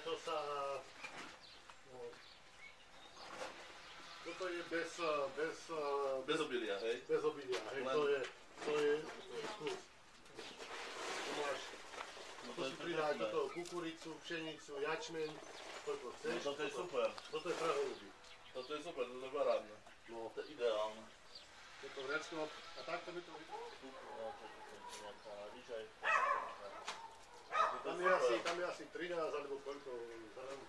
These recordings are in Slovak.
To sa... Toto je Bez obilia, hej? Bez obilia, hej, to je kus. Tu si pridáš do toho kukuricu, pšenicu, jačmeň, koľko chceš. No toto je super. Toto je pre holuby. Toto je super, toto je parádne. No, to je ideálne. Toto vrecko, a takto by to vypadalo. Tam je asi 13 alebo koľko zrn.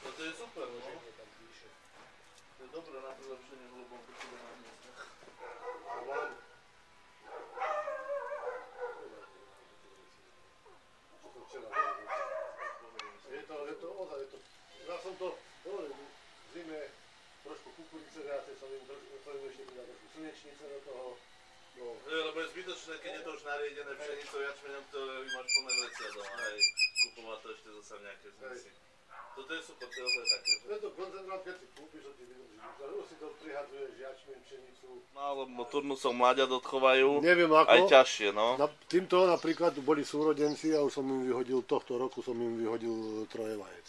Toto je super, no. To je dobré na prilepšenie v hlubom počuve na miestach. Je to ozaj, ja som to, v zime trošku kukurice viacej, som im ešte pridal trošku slnečnice do toho. Lebo je zbytočné, keď je to už nariedené pšenicou, jačmeňom, ktoré máš plné vrecia doma, hej, kupovať to ešte zase nejaké zmysly. Toto je super, to je ozaj také, že... Tento koncentrát, keď si kúpiš, to ti vydrží. Už si to prihadzuješ jačmeň, pšenicu. No, lebo turnusov mláďat odchovajú, aj ťažšie, no. Týmto napríklad boli súrodenci a už som im vyhodil, tohto roku som im vyhodil 3 vajec.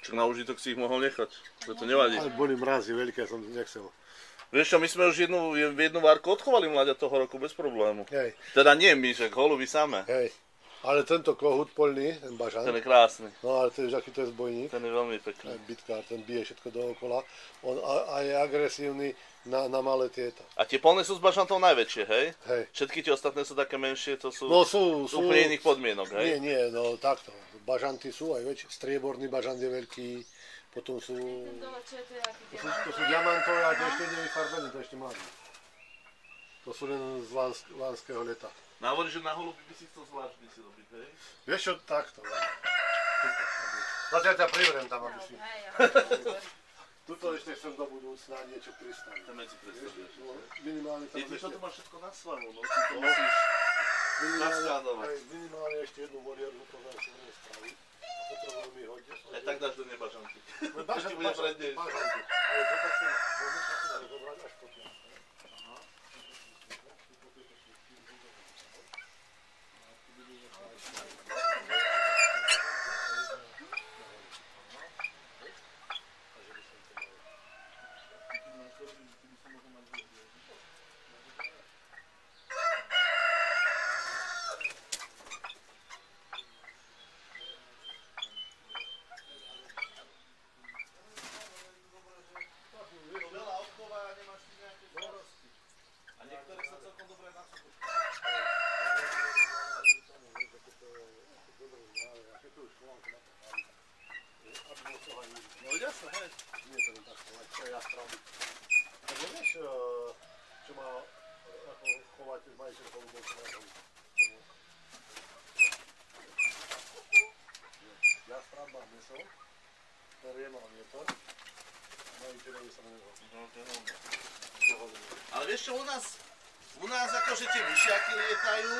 Čak na užitok si ich mohol nechať, že to nevadí. Ale boli mrazy veľké, som nechcel. Vieš čo, my sme už jednu várku odchovali mláďat toho roku bez problému. Hej. Teda nie my, že holuby samé. Hej. Ale tento kohút poľný, ten bažant. Ten je krásny. No ale to je, aký to je zbojník. Ten je veľmi pekný. Ten bitkár, ten bije všetko dookola. On a je agresívny na malé tieto. A tie poľné sú z bažantov najväčšie, hej? Hej. Všetky tie ostatné sú také menšie, to sú, no, sú úplne iných podmienok, hej? Nie, no takto. Bažanty sú aj väčšie. Strieborný bažant je veľký. Potom sú... To sú diamantové a tie ešte nevyfarbené, to ešte mladé. To sú len z lánskeho leta. No hovoríš, že na holuby by si chcel zvláštne si robiť, hej? Vieš čo, takto. Zatiaľ ťa privrem tam, aby si... Tuto ešte chcem do budúcna niečo pristaviť. Tam si predstavíš. Minimálne tam ešte... Ty to máš všetko na slavu, no si to musíš naskladovať. Minimálne ešte jednu voliarnu pozornosť si môžem spraviť. Potrebujem mi hodne. Aj tak dáš do neba žanky. Ešte bude prednejšie. Ale to tak chcem zobrať až potom. No jasne, hej. Nie to len tak chovať, to je jastrám. Lebo vieš, čo má ako chovať majiteľ holubov, čo má holub. Jastrám má meso, ktorý má vietor, a majiteľovi sa menuje holub. Ale vieš čo, u nás akože tie myšiaky lietajú,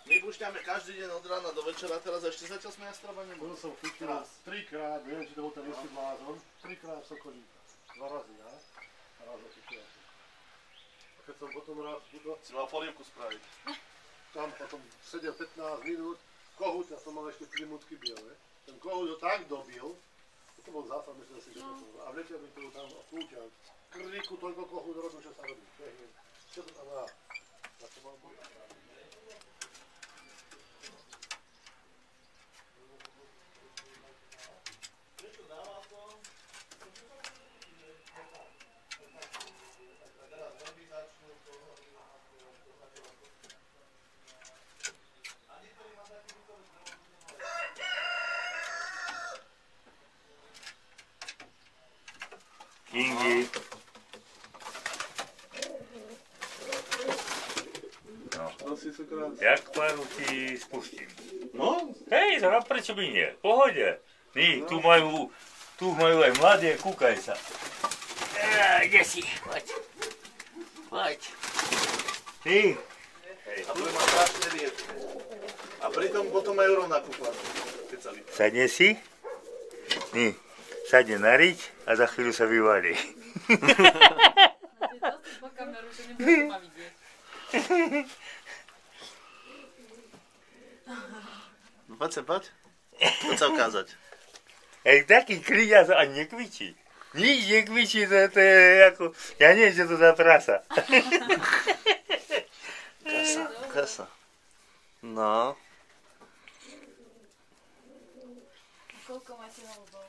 my púšťame každý deň od rána do večera, teraz ešte zatiaľ sme jastraba neboli. To som chytil 3-krát, neviem, či to bol ten istý blázon, 3-krát sokolíka. 2 razy ja, a raz do chytiaci. A keď som potom raz budol... Si mal polievku spraviť. Tam potom sedel 15 minút, kohút, ja som mal ešte 3 mutky biele. Ten kohút ho tak dobil, to bol zásad, myslím si, že to som... A vletel mi to tam púťal. Krvíku toľko kohút robil, čo sa robí. Čo to tam má? Tak to mal bojať. Kingy. No. Jak paru ti spustím. No? Hej, prečo by nie? V pohode. Ní, tu majú aj mladé, kúkaj sa. Kde si? Poď. Poď. Ty. A tu má strašne riedke. A pritom potom majú rovnakú platu. Sadne si? Ní. Sadne na riť a za chvíľu sa vyvalí. Po kameru, že nebudete ma vidieť. Poď sa, poď. Poď sa ukázať. Jak taký kliňas ani nekvičí. Nič nekvičí, to je ako... Ja neviem, čo to za prasa. Kasa. No. Koľko máte holubov?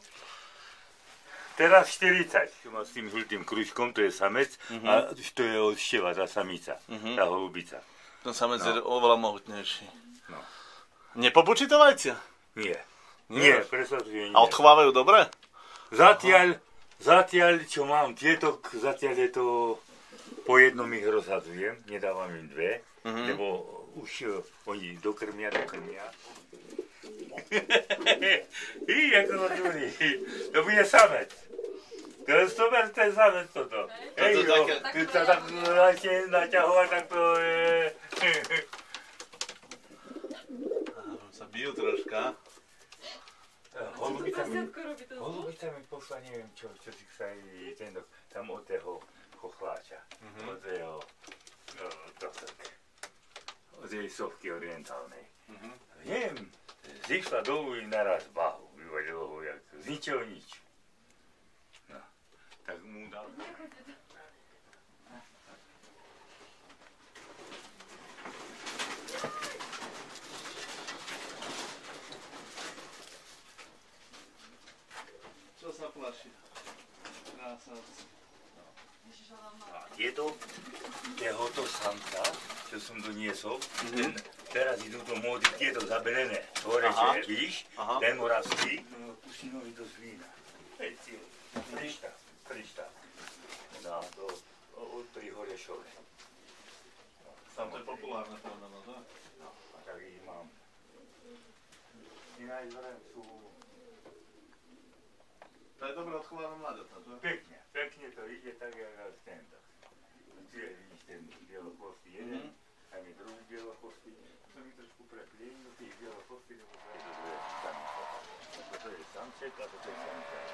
Teraz 40. Má s tým žltým kružkom, to je samec. A to je od števa, tá samica. Tá holubica. Ten samec je oveľa mohutnejší. No. Nepobučí to vajcia? Nie. Nie, presadzuje nie. A odchovávajú dobre? Zatiaľ, čo mám tieto, zatiaľ je to po jednom ich rozhadzujem, nedávam im dve, lebo už oni dokrmia. Ako to hovorí, to bude samec. To je ten samec toto. Hej, keď sa tak naťahovať, tak to je... Sa bijú troška. Holubica mi pošla, neviem čo si sa aj ten, tam od toho chochláča, od jeho, od tej sovky orientálnej. Neviem, zišla dolu i naraz bahu, vyvadilo ho jak z ničeho nič. No, tak mu dal. Čo sa plaší? Krásavci. A tohoto samca, čo som doniesol, teraz idú do módy tieto zabelené tvoreče, vidíš? Ten moravský, pustí nohy do zvína. Hej, cíl, Krišta. No, to od pri Horešove. Tam to je populárne, pravda, no to? No, a tak ich mám. Ináč sú... To je dobré odchované mladotá, to je? Pekne to ide tak, jak tento. Tu je, vidíš, ten bielochvostý jeden, tam je druhý bielochvostý. To mi trošku preplieň do tých bielochvostý, lebo to je dobré samice. Toto je samček a toto je samček.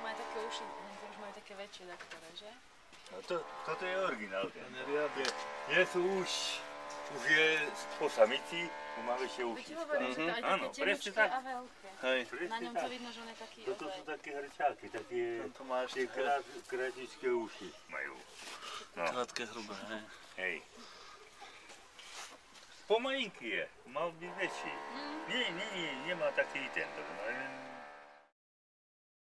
Majú také uši, niektorí už majú také väčšie, ktoré, že? No toto je originál. Neriadne. Je tu už je po samici, mám ešte Veď uši. hovorím, že to aj Áno, také presne tenučké tak. a veľké. Hej. Na ňom to vidno, že on je taký Toto sú ozaj. také hrčáky, také To má ešte kratičké uši majú. No, krátke hrubé, hej. hej. Pomalinký je, mal byť väčší. Nie, nemá taký ten,